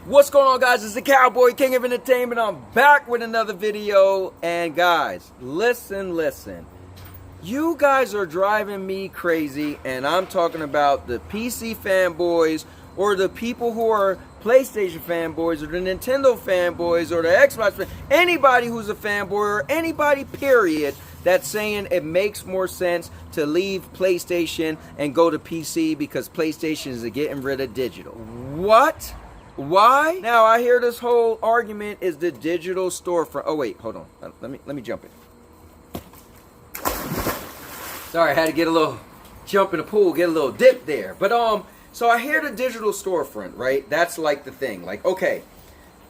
What's going on, guys? It's the Cowboy King of Entertainment. I'm back with another video. And guys, listen. You guys are driving me crazy, and I'm talking about the PC fanboys or the people who are PlayStation fanboys or the Nintendo fanboys or the Xbox fan, anybody who's a fanboy or anybody period that's saying it makes more sense to leave PlayStation and go to PC because PlayStation is getting rid of digital. What? Why? Now I hear this whole argument is the digital storefront. Oh wait, hold on. Let me jump in. Sorry, I had to get a little jump in the pool, get a little dip there. But so I hear the digital storefront, right? That's like the thing. Like, okay,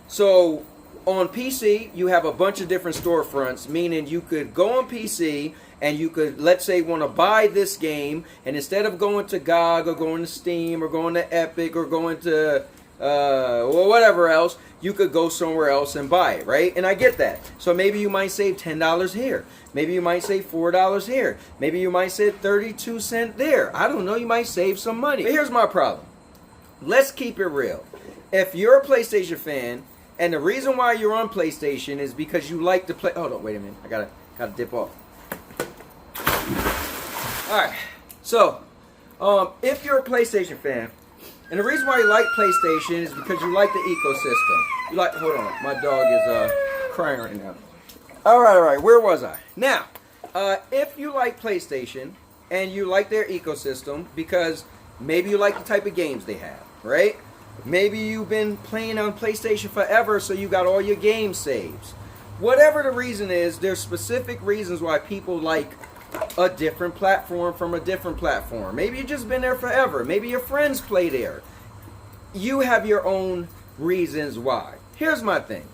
so on PC you have a bunch of different storefronts, meaning you could go on PC and you could, let's say, want to buy this game, and instead of going to GOG or going to Steam or going to Epic or going to or whatever else, you could go somewhere else and buy it, right? And I get that. So maybe you might save $10 here. Maybe you might save $4 here. Maybe you might save 32 cents there. I don't know. You might save some money. But here's my problem. Let's keep it real. If you're a PlayStation fan, and the reason why you're on PlayStation is because you like to play. Hold on, wait a minute. I gotta dip off. All right. So, if you're a PlayStation fan, and the reason why you like PlayStation is because you like the ecosystem. You like, hold on, my dog is crying right now. All right, where was I? Now, if you like PlayStation and you like their ecosystem because maybe you like the type of games they have, right? Maybe you've been playing on PlayStation forever, so you got all your game saves. Whatever the reason is, there's specific reasons why people like a different platform from a different platform. Maybe you've just been there forever. Maybe your friends play there. You have your own reasons why. Here's my thing.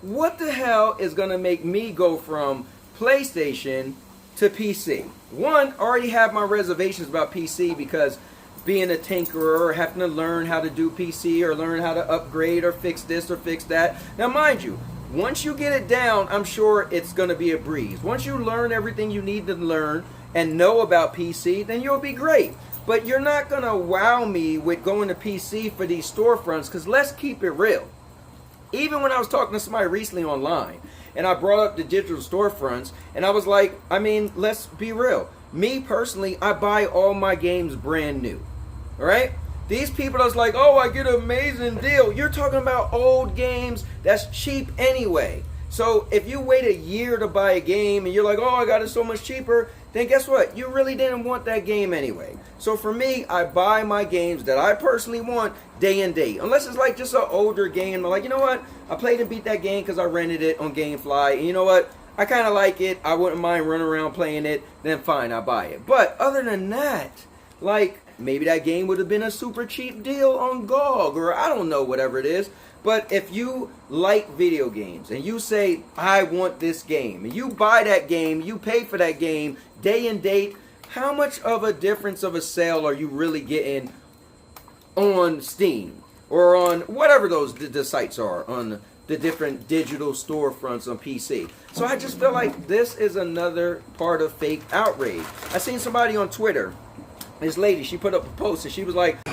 What the hell is going to make me go from PlayStation to PC? One, I already have my reservations about PC because being a tinkerer or having to learn how to do PC or learn how to upgrade or fix this or fix that. Now, mind you, once you get it down, I'm sure it's going to be a breeze. Once you learn everything you need to learn and know about PC, then you'll be great. But you're not going to wow me with going to PC for these storefronts, because let's keep it real. Even when I was talking to somebody recently online, and I brought up the digital storefronts, and I was like, I mean, let's be real. Me personally, I buy all my games brand new. All right? These people that's like, oh, I get an amazing deal. You're talking about old games that's cheap anyway. So if you wait a year to buy a game and you're like, oh, I got it so much cheaper, then guess what? You really didn't want that game anyway. So for me, I buy my games that I personally want day and date. Unless it's like just an older game. I'm like, you know what? I played and beat that game because I rented it on GameFly. And you know what? I kind of like it. I wouldn't mind running around playing it. Then fine, I buy it. But other than that, like, maybe that game would have been a super cheap deal on GOG, or I don't know, whatever it is. But if you like video games and you say, I want this game, and you buy that game, you pay for that game day and date, how much of a difference of a sale are you really getting on Steam or on whatever those the sites are, on the different digital storefronts on PC? So I just feel like this is another part of fake outrage. I seen somebody on Twitter, this lady, she put up a post and she was like, oh,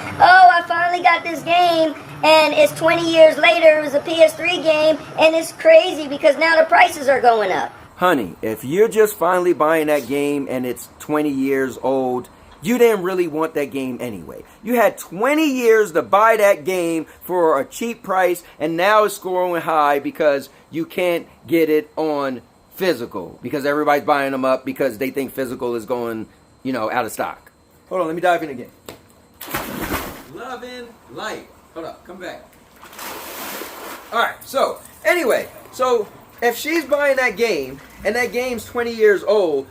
I finally got this game, and it's 20 years later. It was a PS3 game, and it's crazy because now the prices are going up. honey, if you're just finally buying that game and it's 20 years old, you didn't really want that game anyway. You had 20 years to buy that game for a cheap price, and now it's scoring high because you can't get it on physical because everybody's buying them up because they think physical is going, you know, out of stock. Hold on, let me dive in again. Love and light. Hold up, come back. Alright, so, anyway, so if she's buying that game and that game's 20 years old,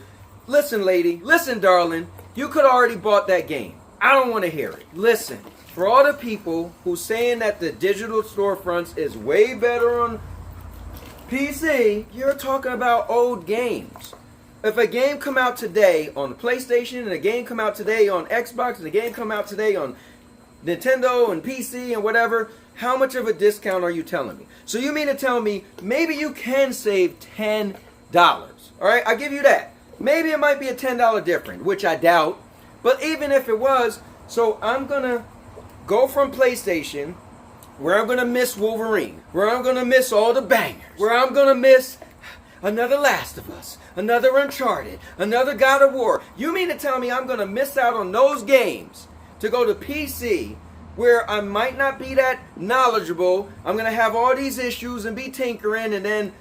listen, lady, listen, darling, you could already bought that game. I don't want to hear it. Listen, for all the people who's saying that the digital storefronts is way better on PC, you're talking about old games. If a game come out today on the PlayStation, and a game come out today on Xbox, and a game come out today on Nintendo and PC and whatever, how much of a discount are you telling me? So you mean to tell me maybe you can save $10? All right, I give you that. Maybe it might be a $10 difference, which I doubt. But even if it was, so I'm going to go from PlayStation where I'm going to miss Wolverine, where I'm going to miss all the bangers, where I'm going to miss another Last of Us, another Uncharted, another God of War. You mean to tell me I'm going to miss out on those games to go to PC where I might not be that knowledgeable? I'm going to have all these issues and be tinkering, and then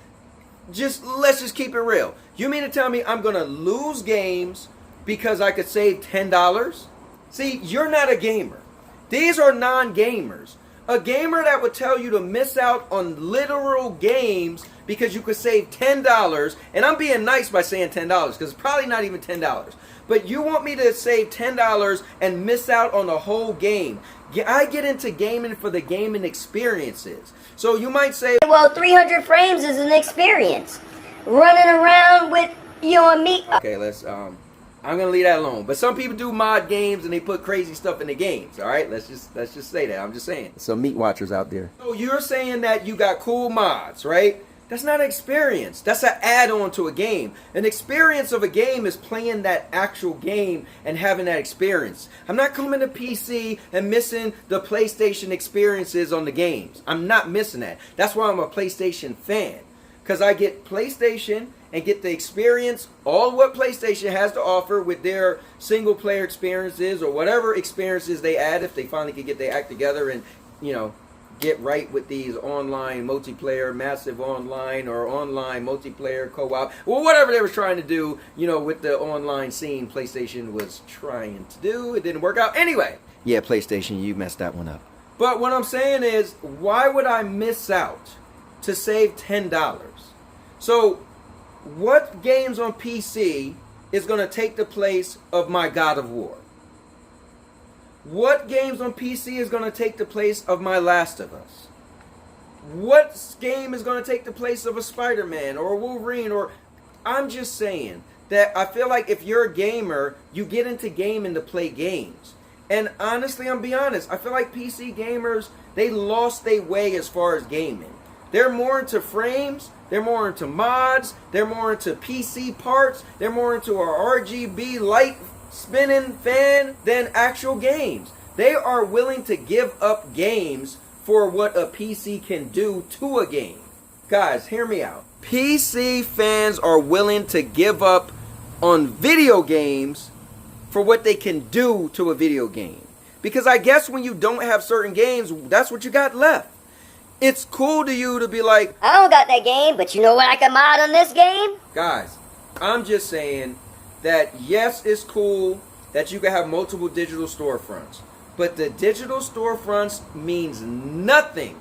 let's just keep it real. You mean to tell me I'm going to lose games because I could save $10? See, you're not a gamer. These are non-gamers. A gamer that would tell you to miss out on literal games because you could save $10, and I'm being nice by saying $10 because it's probably not even $10. But you want me to save $10 and miss out on the whole game. I get into gaming for the gaming experiences. So you might say, well, 300 frames is an experience. Running around with you and me. Okay, I'm gonna leave that alone. But some people do mod games and they put crazy stuff in the games. All right, let's just say that. I'm just saying. Some meat watchers out there. So you're saying that you got cool mods, right? That's not an experience. That's an add-on to a game. An experience of a game is playing that actual game and having that experience. I'm not coming to PC and missing the PlayStation experiences on the games. I'm not missing that. That's why I'm a PlayStation fan. Because I get PlayStation and get the experience, all what PlayStation has to offer with their single-player experiences or whatever experiences they add if they finally can get their act together and, get right with these online multiplayer, massive online or online multiplayer co-op, or whatever they were trying to do, with the online scene PlayStation was trying to do. It didn't work out. Anyway, yeah, PlayStation, you messed that one up. But what I'm saying is, why would I miss out to save $10? So, what games on PC is going to take the place of my God of War? What games on PC is going to take the place of my Last of Us? What game is going to take the place of a Spider-Man or a Wolverine? I'm just saying that I feel like if you're a gamer, you get into gaming to play games. And honestly, I'm being honest, I feel like PC gamers, they lost their way as far as gaming. They're more into frames, they're more into mods, they're more into PC parts, they're more into our RGB light spinning fan than actual games. They are willing to give up games for what a PC can do to a game. Guys, hear me out. PC fans are willing to give up on video games for what they can do to a video game. Because I guess when you don't have certain games, that's what you got left. It's cool to you to be like, I don't got that game, but you know what I can mod on this game? Guys, I'm just saying that yes, it's cool that you can have multiple digital storefronts. But the digital storefronts means nothing.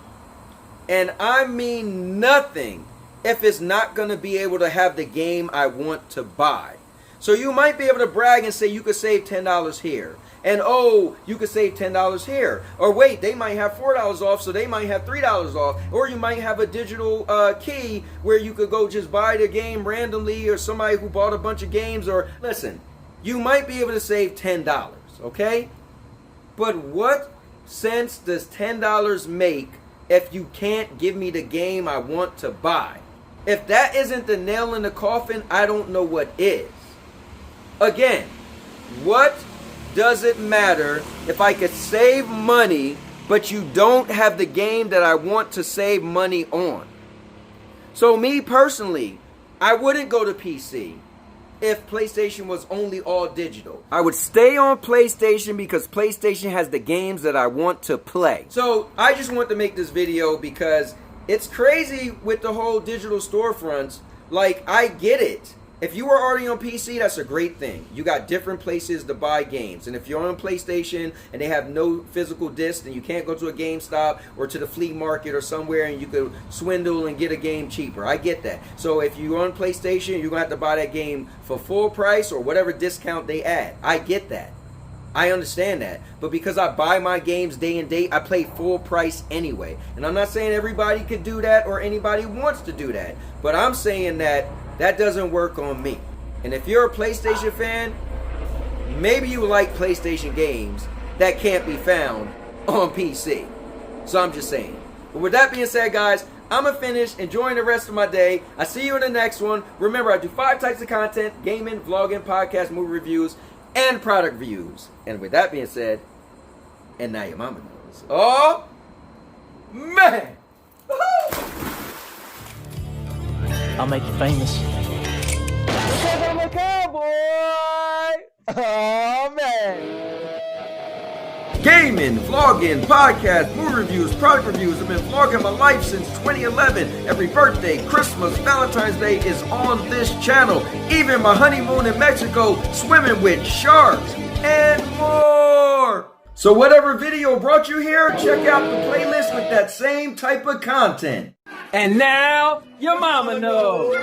And I mean nothing if it's not going to be able to have the game I want to buy. So you might be able to brag and say you could save $10 here. And oh, you could save $10 here. Or wait, they might have $4 off, so they might have $3 off. Or you might have a digital key where you could go just buy the game randomly, or somebody who bought a bunch of games. Or listen, you might be able to save $10, okay? But what sense does $10 make if you can't give me the game I want to buy? If that isn't the nail in the coffin, I don't know what is. Again, what does it matter if I could save money, but you don't have the game that I want to save money on? So me personally, I wouldn't go to PC if PlayStation was only all digital. I would stay on PlayStation because PlayStation has the games that I want to play. So I just want to make this video because it's crazy with the whole digital storefronts. Like, I get it. If you were already on PC, that's a great thing. You got different places to buy games. And if you're on PlayStation and they have no physical disc, then you can't go to a GameStop or to the flea market or somewhere and you could swindle and get a game cheaper. I get that. So if you're on PlayStation, you're going to have to buy that game for full price or whatever discount they add. I get that. I understand that. But because I buy my games day and date, I play full price anyway. And I'm not saying everybody could do that or anybody wants to do that. But I'm saying that that doesn't work on me. And if you're a PlayStation fan, maybe you like PlayStation games that can't be found on PC. So I'm just saying. But with that being said, guys, I'm going to finish enjoying the rest of my day. I see you in the next one. Remember, I do 5 types of content: gaming, vlogging, podcast, movie reviews, and product reviews. And with that being said, and now your mama knows. Oh, Man! I'll make you famous. Because I'm a cowboy! Oh, man! Gaming, vlogging, podcast, movie reviews, product reviews. I've been vlogging my life since 2011. Every birthday, Christmas, Valentine's Day is on this channel. Even my honeymoon in Mexico, swimming with sharks, and more. So whatever video brought you here, check out the playlist with that same type of content. And now, your mama knows.